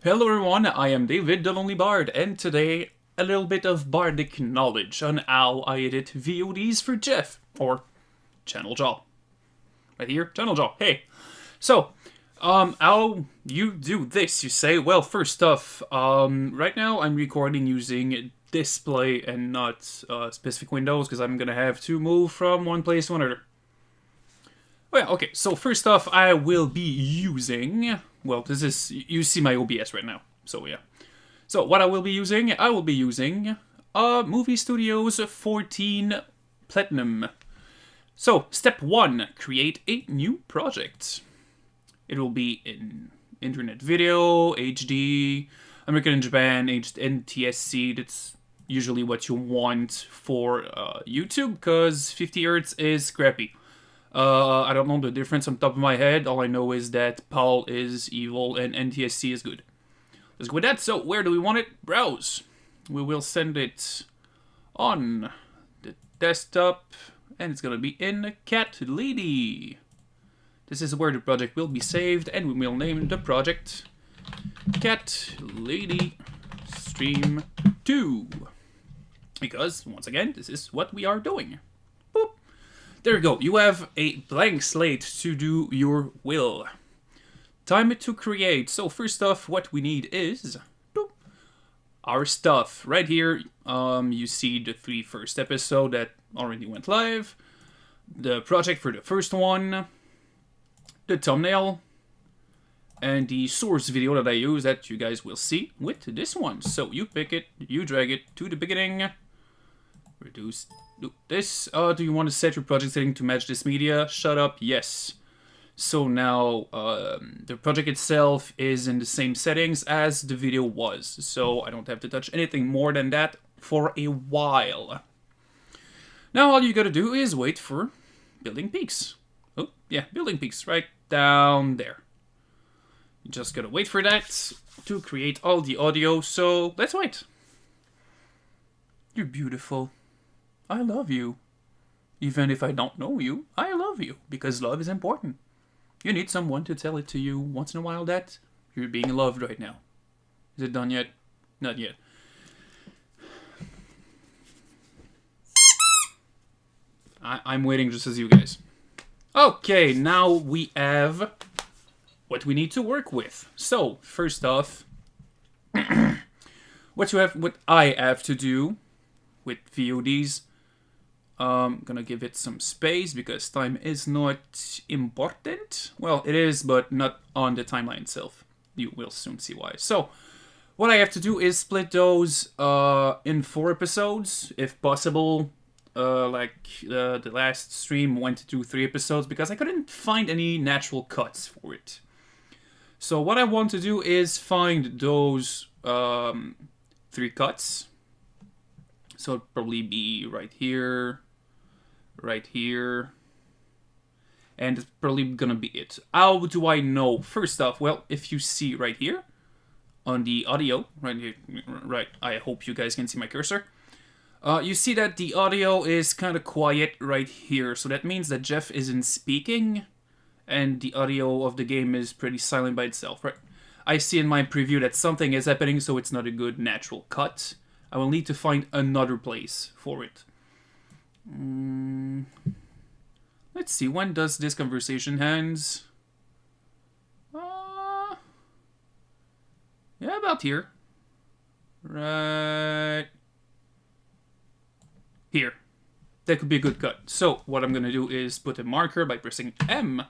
Hello everyone, I am David, the Lonely Bard, and today a little bit of bardic knowledge on how I edit VODs for Jeff, or ChannelJAL. Right here, ChannelJAL, hey. So, how you do this, you say? Well, first off, right now I'm recording using display and not specific windows, because I'm gonna have to move from one place to another. Oh yeah, okay, so first off, I will be using... Well, this is... You see my OBS right now, so yeah. So, what I will be using Movie Studios 14 Platinum. So, step 1, create a new project. It will be in internet video, HD, American and Japan, NTSC, that's usually what you want for YouTube, because 50 Hz is crappy. I don't know the difference on top of my head. All I know is that PAL is evil and NTSC is good. Let's go with that. So, where do we want it? Browse. We will send it on the desktop, and it's gonna be in Cat Lady. This is where the project will be saved, and we will name the project Cat Lady Stream 2. Because, once again, this is what we are doing. Boop. There you go, you have a blank slate to do your will. Time it to create. So first off, what we need is boop, our stuff. Right here, you see the 3 first episodes that already went live, the project for the first one, the thumbnail, and the source video that I use that you guys will see with this one. So you pick it, you drag it to the beginning, reduce this. Do you want to set your project setting to match this media? Shut up, yes. So now the project itself is in the same settings as the video was, so I don't have to touch anything more than that for a while. Now all you gotta do is wait for building peaks. Oh, yeah, building peaks right down there. You just gotta wait for that to create all the audio, so let's wait. You're beautiful. I love you. Even if I don't know you, I love you, because love is important. You need someone to tell it to you once in a while that you're being loved right now. Is it done yet? Not yet. I'm waiting just as you guys. Okay, now we have what we need to work with. So, first off, what I have to do with VODs, I'm gonna give it some space because time is not important. Well, it is, but not on the timeline itself. You will soon see why. So, what I have to do is split those in 4 episodes, if possible. Like the last stream went through 3 episodes because I couldn't find any natural cuts for it. So what I want to do is find those 3 cuts. So it'll probably be right here, and it's probably gonna be it. How do I know? First off, well, if you see right here on the audio, right here, right, I hope you guys can see my cursor. You see that the audio is kind of quiet right here, so that means that Jeff isn't speaking, and the audio of the game is pretty silent by itself, right? I see in my preview that something is happening, so it's not a good natural cut. I will need to find another place for it. Let's see, when does this conversation ends? Yeah, about here. Right here. That could be a good cut. So, what I'm gonna do is put a marker by pressing M.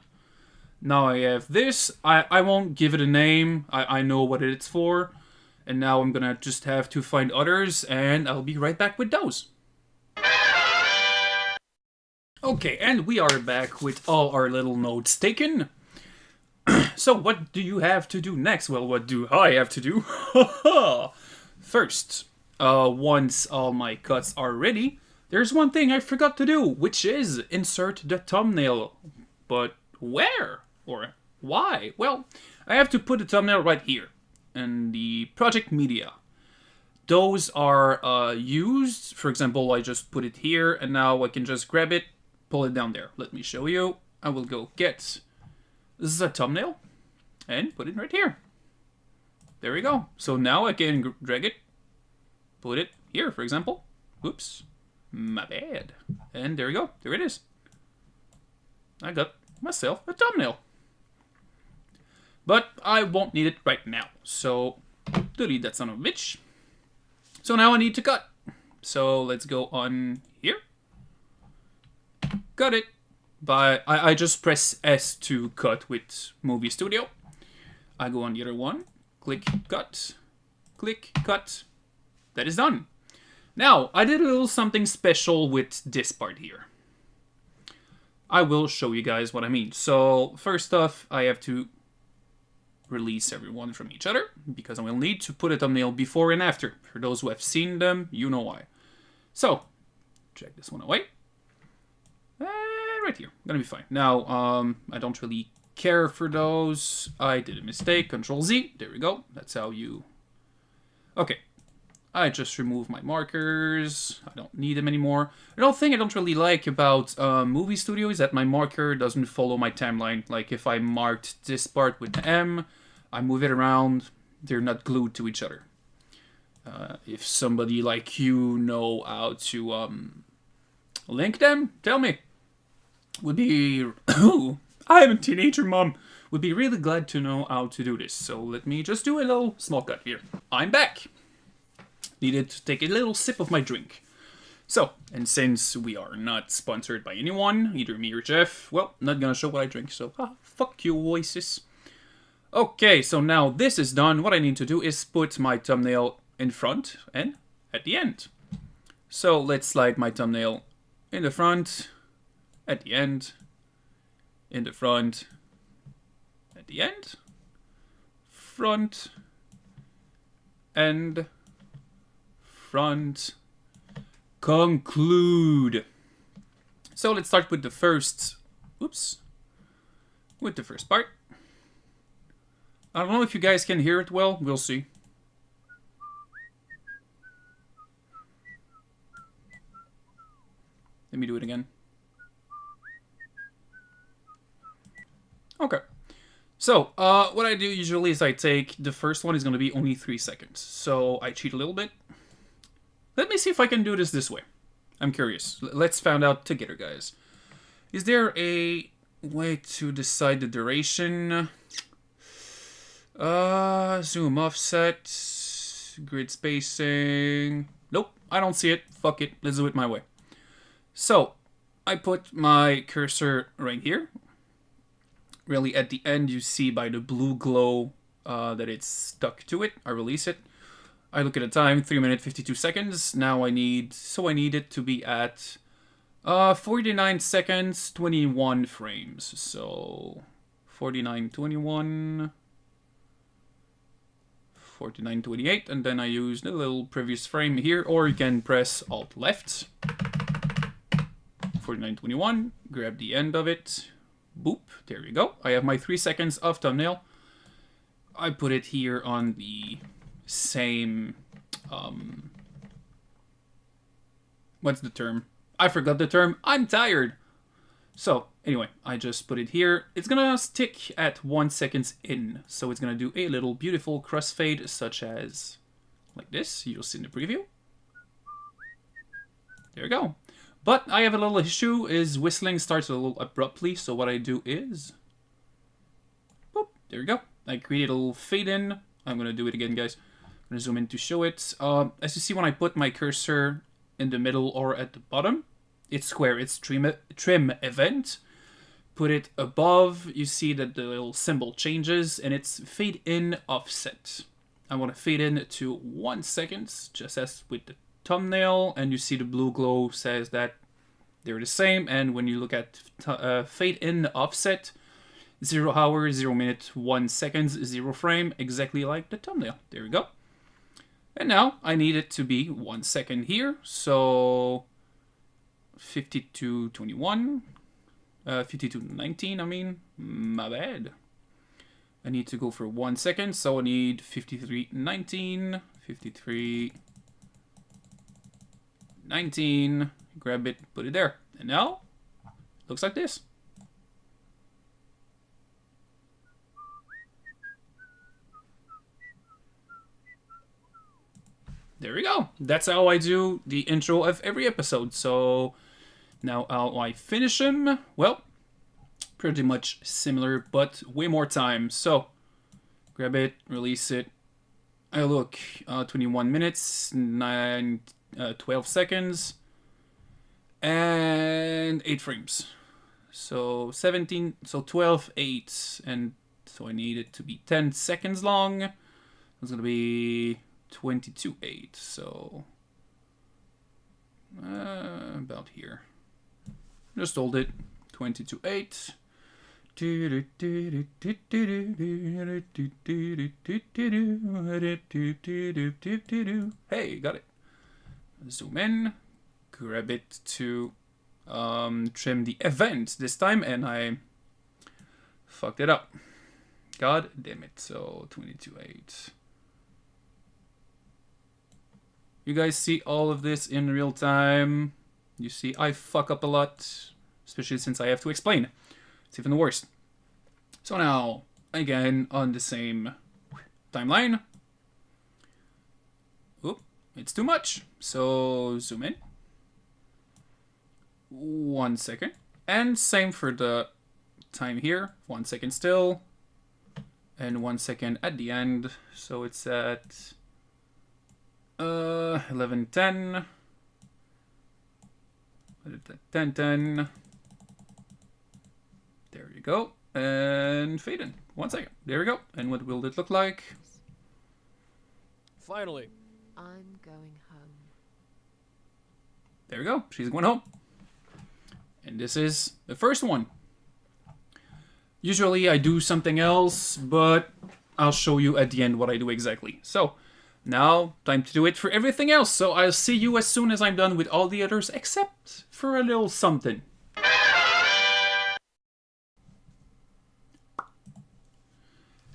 Now I have this. I won't give it a name. I know what it's for. And now I'm gonna just have to find others, and I'll be right back with those. Okay, and we are back with all our little notes taken. So, what do you have to do next? Well, what do I have to do? First, once all my cuts are ready, there's one thing I forgot to do, which is insert the thumbnail. But where? Or why? Well, I have to put the thumbnail right here. And the project media. Those are used. For example, I just put it here, and now I can just grab it, pull it down there. Let me show you. I will go get the thumbnail and put it right here. There we go. So now I can drag it, put it here, for example. Oops, my bad. And there we go. There it is. I got myself a thumbnail. But I won't need it right now. So delete that son of a bitch. So now I need to cut. So let's go on here. Cut it. I just press S to cut with Movie Studio. I go on the other one. Click cut. Click cut. That is done. Now, I did a little something special with this part here. I will show you guys what I mean. So, first off, I have to release everyone from each other, because I will need to put a thumbnail before and after. For those who have seen them, you know why. So, check this one away. And right here, gonna be fine. Now, I don't really care for those. I did a mistake. Control Z, there we go. That's how you... Okay. I just remove my markers. I don't need them anymore. Another thing I don't really like about Movie Studio is that my marker doesn't follow my timeline. Like if I marked this part with M, I move it around, they're not glued to each other. If somebody like you know how to link them, tell me. Would be... I'm a teenager, Mom. Would be really glad to know how to do this. So let me just do a little small cut here. I'm back. Needed to take a little sip of my drink. So, and since we are not sponsored by anyone, either me or Jeff, well, not gonna show what I drink, so fuck you, voices. Okay, so now this is done. What I need to do is put my thumbnail in front and at the end. So let's slide my thumbnail in the front, at the end, in the front, at the end, front, and front, conclude. So let's start with the first, with the first part. I don't know if you guys can hear it well, we'll see. Let me do it again. Okay. So, what I do usually is I take, the first one is going to be only 3 seconds. So, I cheat a little bit. Let me see if I can do this way. I'm curious. Let's find out together, guys. Is there a way to decide the duration? Zoom offset, grid spacing. Nope, I don't see it. Fuck it. Let's do it my way. So, I put my cursor right here. Really, at the end, you see by the blue glow that it's stuck to it. I release it. I look at the time, 3 minutes, 52 seconds. Now I need it to be at 49 seconds, 21 frames. So, 49, 21, 49, 28, and then I use the little previous frame here, or you can press Alt left. 49, 21, grab the end of it. Boop, there we go. I have my 3 seconds of thumbnail. I put it here on the same, what's the term? I forgot the term. I'm tired. So, anyway, I just put it here. It's gonna stick at 1 second in. So it's gonna do a little beautiful crossfade, such as like this. You'll see in the preview. There we go. But I have a little issue, is whistling starts a little abruptly, so what I do is... Boop, there we go. I create a little fade in. I'm going to do it again, guys. I'm going to zoom in to show it. As you see, when I put my cursor in the middle or at the bottom, it's square, it's trim event. Put it above, you see that the little symbol changes, and it's fade in offset. I want to fade in to 1 second, just as with the thumbnail, and you see the blue glow says that they're the same. And when you look at fade in offset, 0 hour, 0 minute, 1 second, 0 frame, exactly like the thumbnail. There we go. And now I need it to be 1 second here, so 52:21, 52:19. I mean, my bad. I need to go for 1 second, so I need 53:19, 53:19, grab it, put it there. And now, looks like this. there we go. That's how I do the intro of every episode. So now how I finish them? Well, pretty much similar, but way more time. So grab it, release it. I look, 21 minutes, 12 seconds, and 8 frames. So 17, so 12, 8, and so I need it to be 10 seconds long. It's gonna be 22, 8, so about here. Just hold it, 22, 8. Hey, got it. Zoom in, grab it to trim the event this time, and I fucked it up. God damn it. So 22.8. You guys see all of this in real time. You see I fuck up a lot, especially since I have to explain. It's even worse. So now, again, on the same timeline. Oop, it's too much. So zoom in. 1 second. And same for the time here. 1 second still. And 1 second at the end. So it's at 11:10. 10:10. There you go. And fade in. 1 second. There we go. And what will it look like? Finally. I'm going home. There we go. She's going home. And this is the first one. Usually I do something else, but I'll show you at the end what I do exactly. So now, time to do it for everything else. So I'll see you as soon as I'm done with all the others, except for a little something.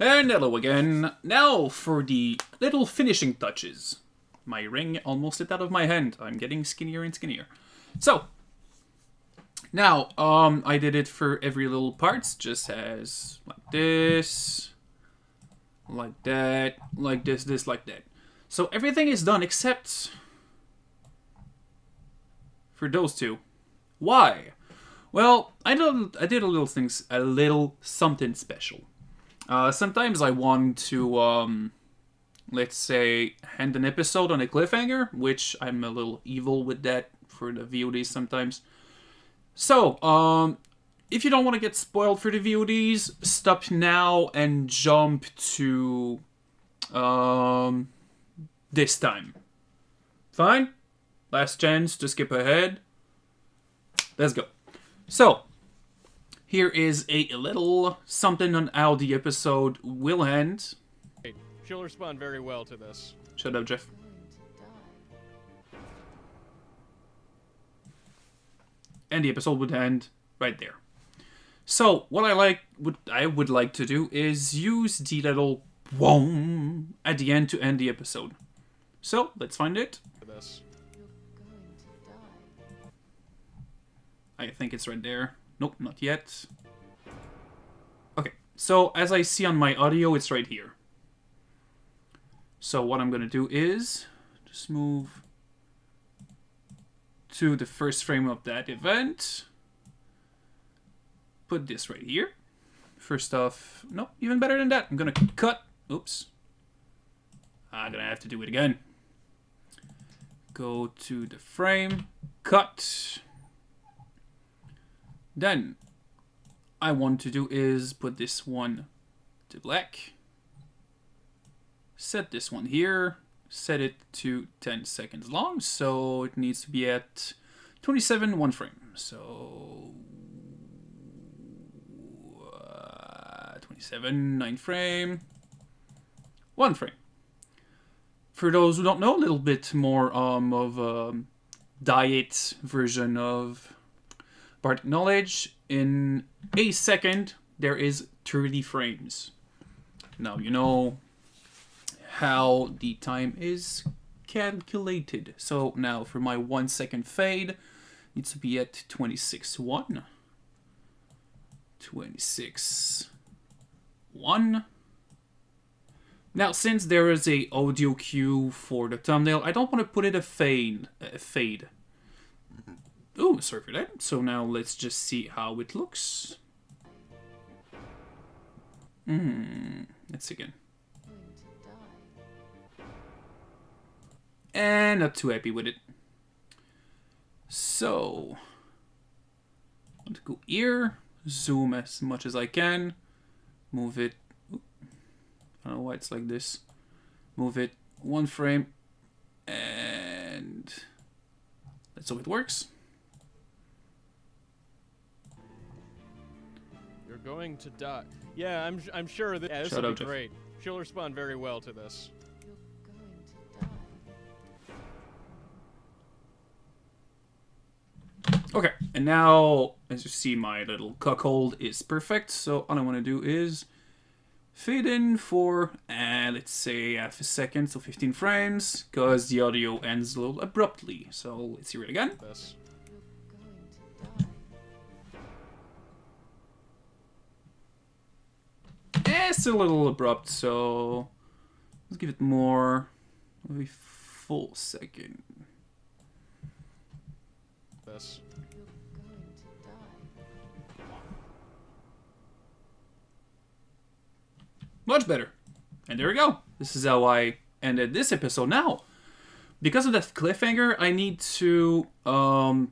And hello again. Now for the little finishing touches. My ring almost slipped out of my hand. I'm getting skinnier and skinnier. So, now, I did it for every little parts, just as like this, like that, like this, like that. So everything is done except for those two. Why? Well, I did a little something special. Sometimes I want to, let's say, end an episode on a cliffhanger, which I'm a little evil with that for the VODs sometimes. So, if you don't want to get spoiled for the VODs, stop now and jump to this time. Fine? Last chance to skip ahead. Let's go. So, here is a little something on how the episode will end. She'll respond very well to this. Shut up, Jeff. And the episode would end right there. So, what I would like to do is use the little whoom at the end to end the episode. So, let's find it. This. I think it's right there. Nope, not yet. Okay, so as I see on my audio, it's right here. So what I'm gonna do is just move to the first frame of that event. Put this right here. First off, nope, even better than that. I'm gonna cut. Oops. I'm gonna have to do it again. Go to the frame, cut. Then, I want to do is put this one to black. Set this one here. Set it to 10 seconds long. So it needs to be at 27, 1 frame. So 27, 9 frame, 1 frame. For those who don't know, a little bit more of a diet version of Bardic knowledge. In a second, there is 30 frames. Now you know how the time is calculated. So now for my 1 second fade, needs to be at 26.1. 26.1. Now, since there is a audio cue for the thumbnail, I don't want to put it a fade. Ooh, sorry for that. So now let's just see how it looks. Let's see again. Going to die. And not too happy with it. So, I want to go here, zoom as much as I can, move it. I don't know why it's like this. Move it one frame, and that's how it works. You're going to die. Yeah, I'm sure that this Shut will up, be Jeff. great. She'll respond very well to this. You're going to die. Okay, and now, as you see, my little cuckold is perfect. So all I want to do is fade in for, let's say, half a second, so 15 frames, because the audio ends a little abruptly. So let's hear it again. This. You're going to die. It's a little abrupt, so let's give it more, maybe full second. This. You're going to die. Much better. And there we go. This is how I ended this episode. Now, because of that cliffhanger, I need to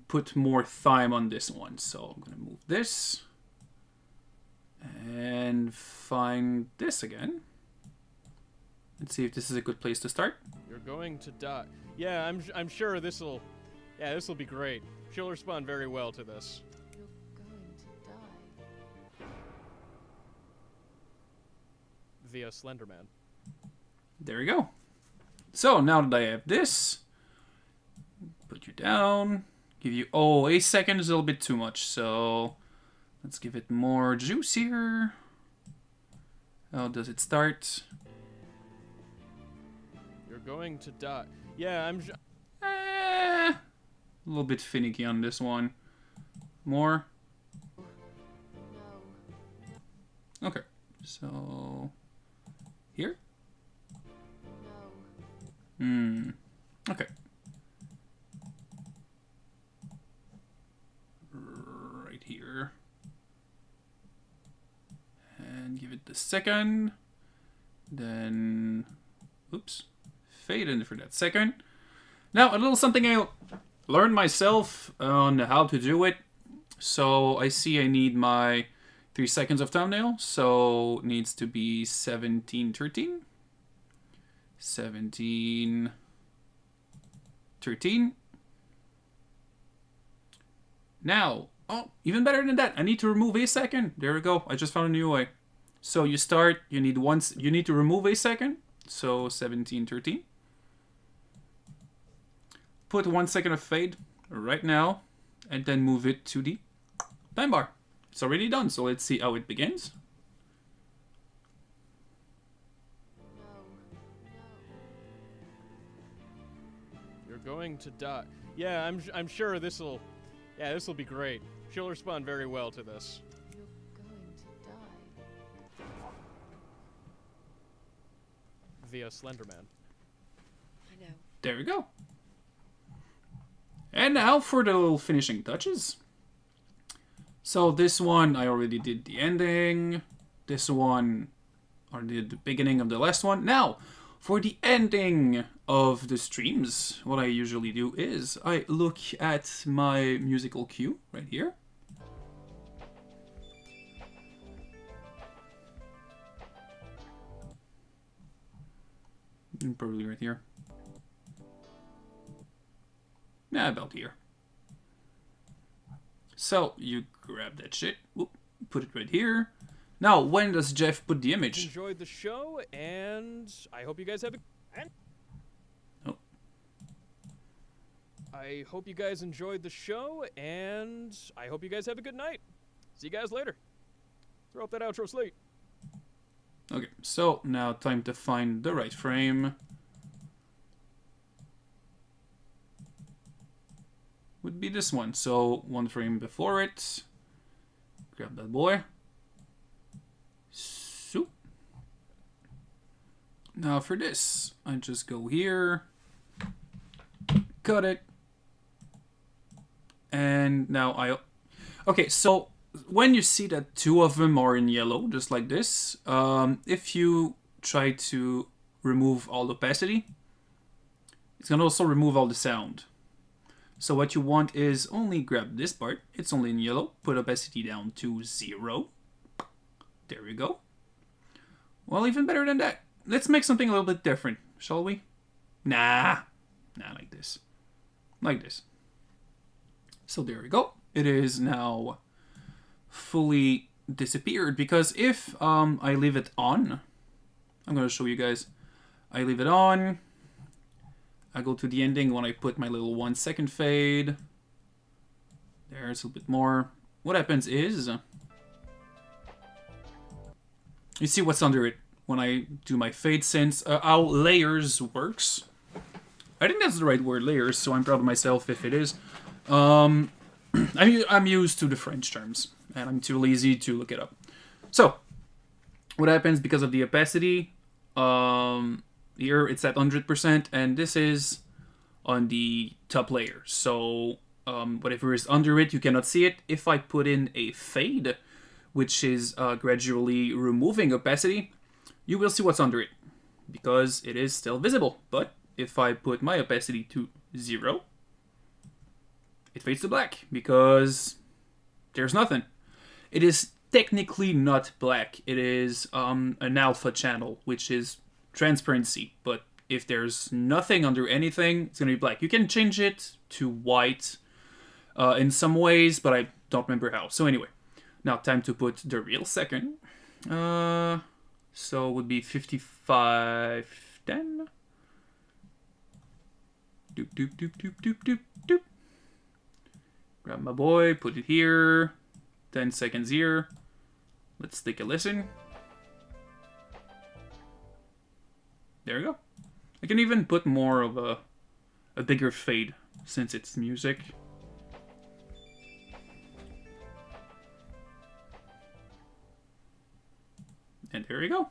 put more time on this one. So I'm going to move this and find this again. Let's see if this is a good place to start. You're going to die. Yeah, I'm sure this'll be great. She'll respond very well to this. You're going to die. Via Slenderman. There we go. So now that I have this, put you down, give you, oh, a second is a little bit too much, so let's give it more juice here. How does it start? You're going to die. Yeah, A little bit finicky on this one. More? No. Okay, so here? No. Okay. Right here. And give it the second. Then, oops, fade in for that second. Now, a little something I learned myself on how to do it. So I see I need my 3 seconds of thumbnail. So it needs to be 17:13. 17:13. Now, oh, even better than that, I need to remove a second. There we go. I just found a new way. So you start, you need to remove a second. So 17:13. Put 1 second of fade right now, and then move it to the time bar. It's already done, so let's see how it begins. You're going to die. Yeah, I'm sure this'll be great. She'll respond very well to this. You're going to die. Via Slenderman. I know. There we go. And now for the little finishing touches. So this one, I already did the ending. This one, I did the beginning of the last one. Now, for the ending of the streams, what I usually do is I look at my musical cue right here. Probably right here. Nah, about here. So you grab that shit, whoop, put it right here. Now, when does Jeff put the image? Enjoyed the show, and I hope you guys have a. Oh. I hope you guys enjoyed the show, and I hope you guys have a good night. See you guys later. Throw up that outro slate. Okay, so now time to find the right frame. Would be this one. So 1 frame before it. Grab that boy. Soup. Now for this, I just go here, cut it, and now I... Okay, so when you see that two of them are in yellow, just like this, if you try to remove all opacity, it's going to also remove all the sound. So what you want is only grab this part, it's only in yellow, put opacity down to 0. There we go. Well, even better than that. Let's make something a little bit different, shall we? Nah, like this. Like this. So there we go. It is now fully disappeared, because if I leave it on, I'm going to show you guys. I leave it on. I go to the ending when I put my little 1 second fade. There's a little bit more. What happens is, you see what's under it when I do my fade sense. How layers works. I think that's the right word, layers, so I'm proud of myself if it is. I'm used to the French terms, and I'm too lazy to look it up. So, what happens because of the opacity? Here it's at 100%, and this is on the top layer. So, whatever is under it, you cannot see it. If I put in a fade, which is gradually removing opacity, you will see what's under it, because it is still visible. But if I put my opacity to 0, it fades to black, because there's nothing. It is technically not black. It is an alpha channel, which is transparency. But if there's nothing under anything, it's going to be black. You can change it to white in some ways, but I don't remember how. So anyway, now time to put the real second. So it would be 5510. Doop, doop, doop, doop, doop, doop, doop. Grab my boy, put it here. 10 seconds here. Let's take a listen. There we go. I can even put more of a bigger fade since it's music. And there you go.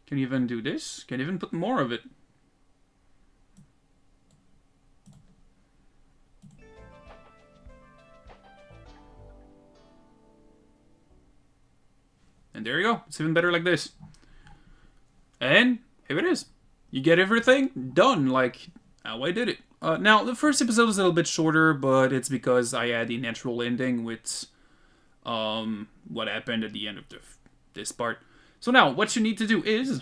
Can even do this. Can even put more of it. And there you go. It's even better like this. And here it is. You get everything done like how I did it. Now, the first episode is a little bit shorter, but it's because I had a natural ending with what happened at the end of this part. So now, what you need to do is...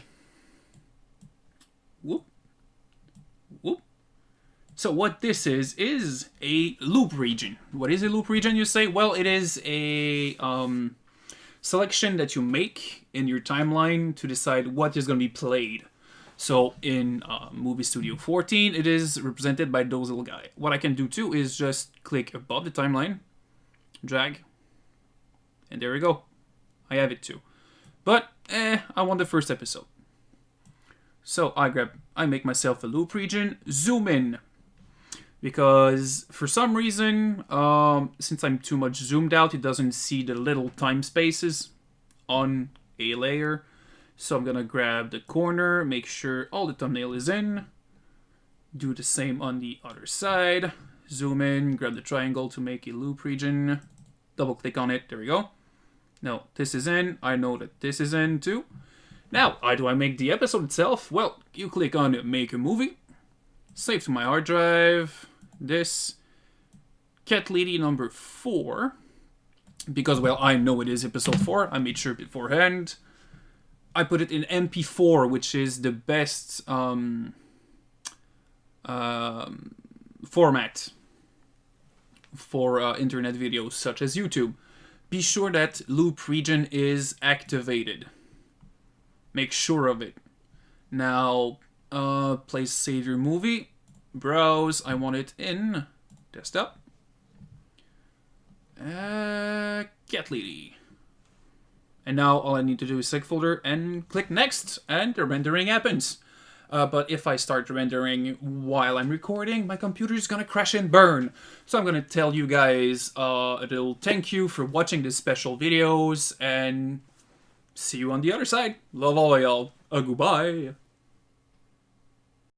Whoop. Whoop. So what this is a loop region. What is a loop region, you say? Well, it is a selection that you make in your timeline to decide what is going to be played. So in Movie Studio 14, it is represented by those little guys. What I can do too is just click above the timeline, drag, and there we go. I have it too. But, I want the first episode. So I make myself a loop region, zoom in. Because for some reason, since I'm too much zoomed out, it doesn't see the little time spaces on a layer. So I'm gonna grab the corner, make sure all the thumbnail is in. Do the same on the other side. Zoom in, grab the triangle to make a loop region. Double click on it, there we go. Now, this is in. I know that this is in too. Now, how do I make the episode itself? Well, you click on Make a Movie. Save to my hard drive. This. Cat Lady number 4. Because, well, I know it is episode 4. I made sure beforehand. I put it in MP4, which is the best format for internet videos such as YouTube. Be sure that loop region is activated. Make sure of it. Now, place save your movie. Browse. I want it in desktop. Cat Lady. And now all I need to do is select folder and click next, and the rendering happens. But if I start rendering while I'm recording, my computer's gonna crash and burn. So I'm gonna tell you guys a little thank you for watching these special videos, and see you on the other side. Love all of y'all. Goodbye.